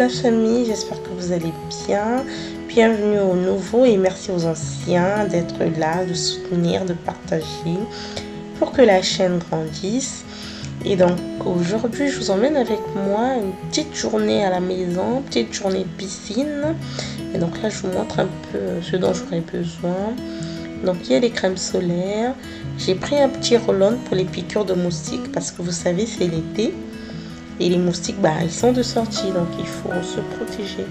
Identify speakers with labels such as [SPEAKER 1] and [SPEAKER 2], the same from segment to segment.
[SPEAKER 1] la famille, j'espère que vous allez bien. Bienvenue aux nouveaux et merci aux anciens d'être là, de soutenir, de partager pour que la chaîne grandisse. Et donc aujourd'hui, je vous emmène avec moi une petite journée à la maison, petite journée piscine. Et donc là, je vous montre un peu ce dont j'aurais besoin. Donc il y a des crèmes solaires. J'ai pris un petit roll-on pour les piqûres de moustiques parce que vous savez, c'est l'été. Et les moustiques, ils sont de sortie, donc il faut se protéger.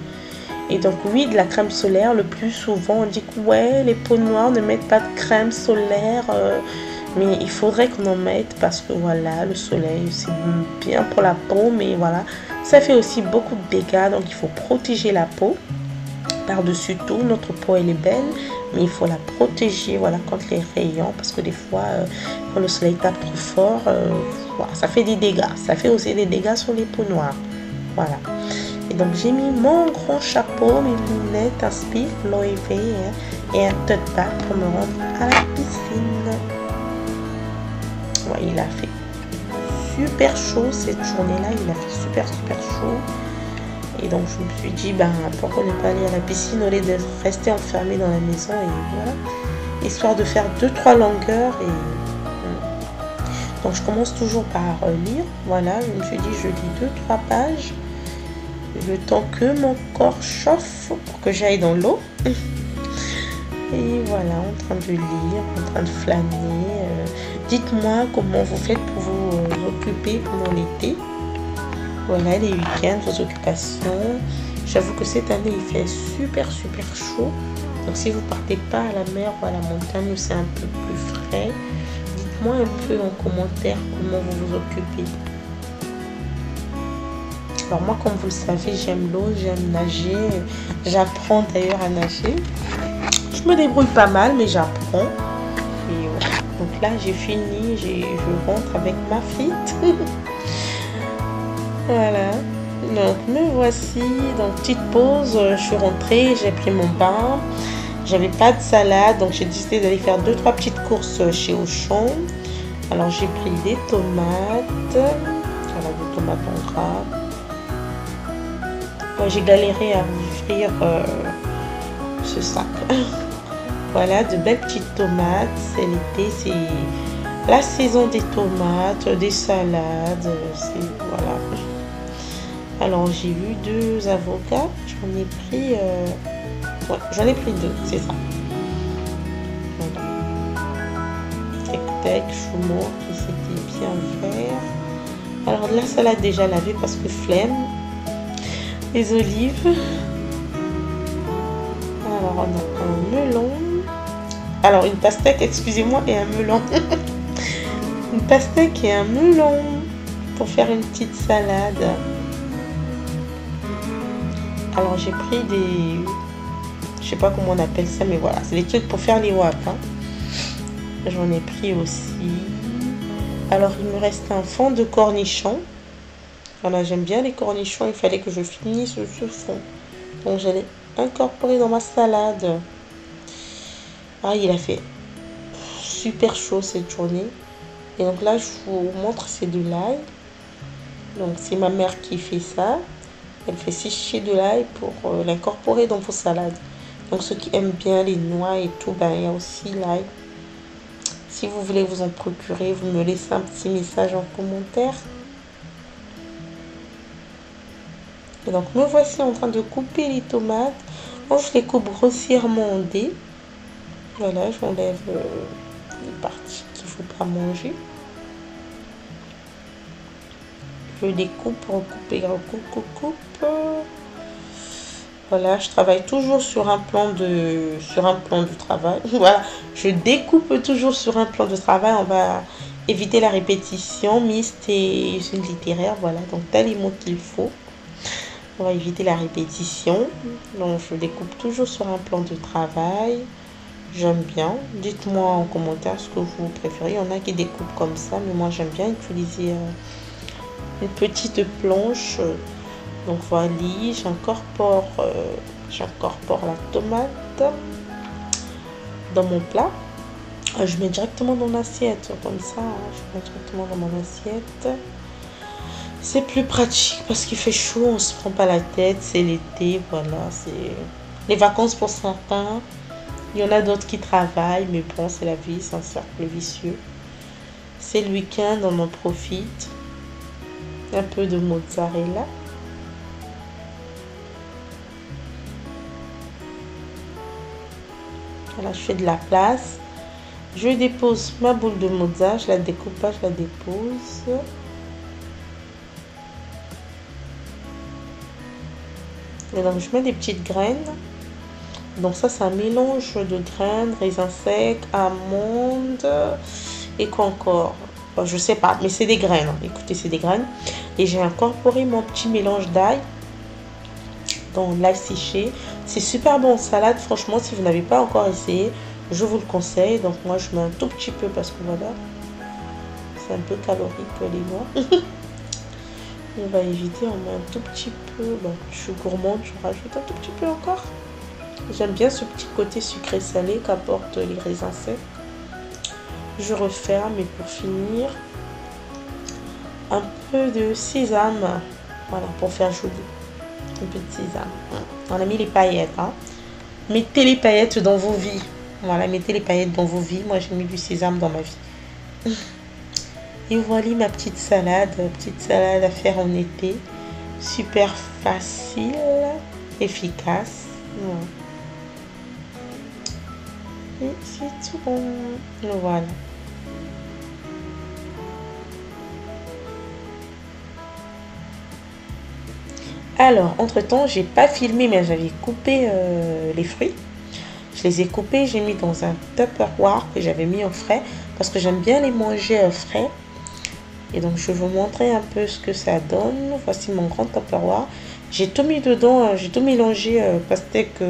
[SPEAKER 1] Et donc oui, de la crème solaire, le plus souvent on dit que ouais, les peaux noires ne mettent pas de crème solaire. Mais il faudrait qu'on en mette parce que voilà, le soleil c'est bien pour la peau. Mais voilà, ça fait aussi beaucoup de dégâts, donc il faut protéger la peau. Par-dessus tout, notre peau elle est belle, mais il faut la protéger contre les rayons parce que des fois quand le soleil tape trop fort, ça fait des dégâts. Ça fait aussi des dégâts sur les peaux noires. Voilà. Et donc j'ai mis mon grand chapeau, mes lunettes, un spiff, l'OEV et un tote bag pour me rendre à la piscine. Ouais, il a fait super chaud cette journée-là. Il a fait super chaud. Et donc je me suis dit, pourquoi ne pas aller à la piscine au lieu de rester enfermé dans la maison. Et voilà, histoire de faire 2-3 longueurs. Donc je commence toujours par lire. Voilà, je me suis dit, je lis 2-3 pages. Le temps que mon corps chauffe pour que j'aille dans l'eau. Et voilà, en train de lire, en train de flâner. Dites-moi comment vous faites pour vous occuper pendant l'été. Voilà, les week-ends, vos occupations. J'avoue que cette année, il fait super chaud. Donc, si vous partez pas à la mer ou à la montagne où c'est un peu plus frais, dites-moi un peu en commentaire comment vous vous occupez. Alors, moi, comme vous le savez, j'aime l'eau, j'aime nager. J'apprends d'ailleurs à nager. Je me débrouille pas mal, mais j'apprends. Et voilà. Donc là, j'ai fini. Je rentre avec ma frite. Voilà, donc me voici, donc petite pause, je suis rentrée, j'ai pris mon bain, j'avais pas de salade, donc j'ai décidé d'aller faire 2-3 petites courses chez Auchan. Alors j'ai pris des tomates, voilà, des tomates en gras. J'ai galéré à ouvrir ce sac. Voilà, de belles petites tomates, c'est l'été, c'est la saison des tomates, des salades, c'est voilà. Alors j'ai eu 2 avocats, j'en ai pris 2, c'est ça. Voilà. Tic-tac, chou-mour qui s'était bien vert. Alors la salade déjà lavée parce que flemme. Les olives. Alors on a un melon. Alors une pastèque, excusez-moi, et un melon. Une pastèque et un melon pour faire une petite salade. Alors j'ai pris des, je sais pas comment on appelle ça, mais voilà, c'est des trucs pour faire les wraps. J'en ai pris aussi. Alors il me reste un fond de cornichons. Voilà, j'aime bien les cornichons, il fallait que je finisse ce fond. Donc j'allais incorporer dans ma salade. Il a fait super chaud cette journée. Et donc là je vous montre, c'est de l'ail. Donc c'est ma mère qui fait ça. Elle fait sécher de l'ail pour l'incorporer dans vos salades. Donc ceux qui aiment bien les noix et tout, il y a aussi l'ail. Si vous voulez vous en procurer, vous me laissez un petit message en commentaire. Et donc me voici en train de couper les tomates. Donc je les coupe grossièrement en dés. Voilà, j'enlève les parties qu'il ne faut pas manger. Je découpe, recoupe. Voilà, je travaille toujours sur un plan de travail. Voilà, je découpe toujours sur un plan de travail. On va éviter la répétition. Mixte et une littéraire, voilà. Donc, t'as les mots qu'il faut. On va éviter la répétition. Donc, je découpe toujours sur un plan de travail. J'aime bien. Dites-moi en commentaire ce que vous préférez. Il y en a qui découpent comme ça, mais moi, j'aime bien utiliser une petite planche. Donc voilà, j'incorpore la tomate dans mon plat. Je mets directement dans l'assiette comme ça. Je mets directement dans mon assiette. C'est plus pratique parce qu'il fait chaud, on se prend pas la tête, c'est l'été, voilà, c'est les vacances pour certains. Il y en a d'autres qui travaillent, mais bon, c'est la vie, c'est un cercle vicieux. C'est le week-end, on en profite. Un peu de mozzarella. Voilà, je fais de la place. Je dépose ma boule de mozza, je la découpe pas, je la dépose. Et donc je mets des petites graines. Donc ça c'est un mélange de graines, raisins secs, amandes et quoi encore. Bon, je sais pas, mais c'est des graines. Écoutez, c'est des graines. Et j'ai incorporé mon petit mélange d'ail dans l'ail séché. C'est super bon en salade, franchement, si vous n'avez pas encore essayé, je vous le conseille. Donc moi je mets un tout petit peu parce que voilà, c'est un peu calorique les noix. On va éviter, on met un tout petit peu. Bon, je suis gourmande, je rajoute un tout petit peu encore. J'aime bien ce petit côté sucré salé qu'apportent les raisins secs. Je referme et pour finir, un peu de sésame. Voilà, pour faire joli. Un peu de sésame. On a mis les paillettes. Hein. Mettez les paillettes dans vos vies. Voilà, mettez les paillettes dans vos vies. Moi, j'ai mis du sésame dans ma vie. Et voilà ma petite salade à faire en été. Super facile, efficace. Et c'est tout bon. Voilà. Alors, entre-temps, j'ai pas filmé, mais j'avais coupé les fruits. Je les ai coupés, j'ai mis dans un Tupperware que j'avais mis au frais parce que j'aime bien les manger frais. Et donc, je vais vous montrer un peu ce que ça donne. Voici mon grand Tupperware. J'ai tout mis dedans, j'ai tout mélangé, pastèque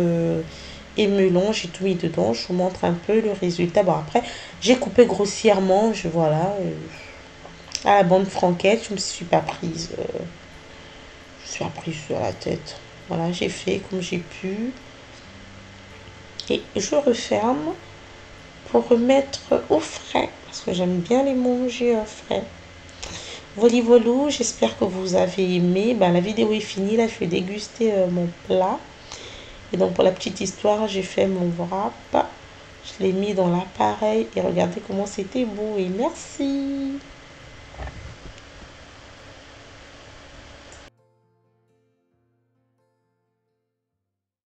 [SPEAKER 1] et melon, j'ai tout mis dedans. Je vous montre un peu le résultat. Bon, après, j'ai coupé grossièrement, voilà, à la bonne franquette. Je me suis pas prise, sur la tête. Voilà, j'ai fait comme j'ai pu. Et je referme pour remettre au frais, parce que j'aime bien les manger frais. Voilà, voilà, j'espère que vous avez aimé. Ben, la vidéo est finie, là je vais déguster mon plat. Et donc pour la petite histoire, j'ai fait mon wrap. Je l'ai mis dans l'appareil et regardez comment c'était beau. Et merci.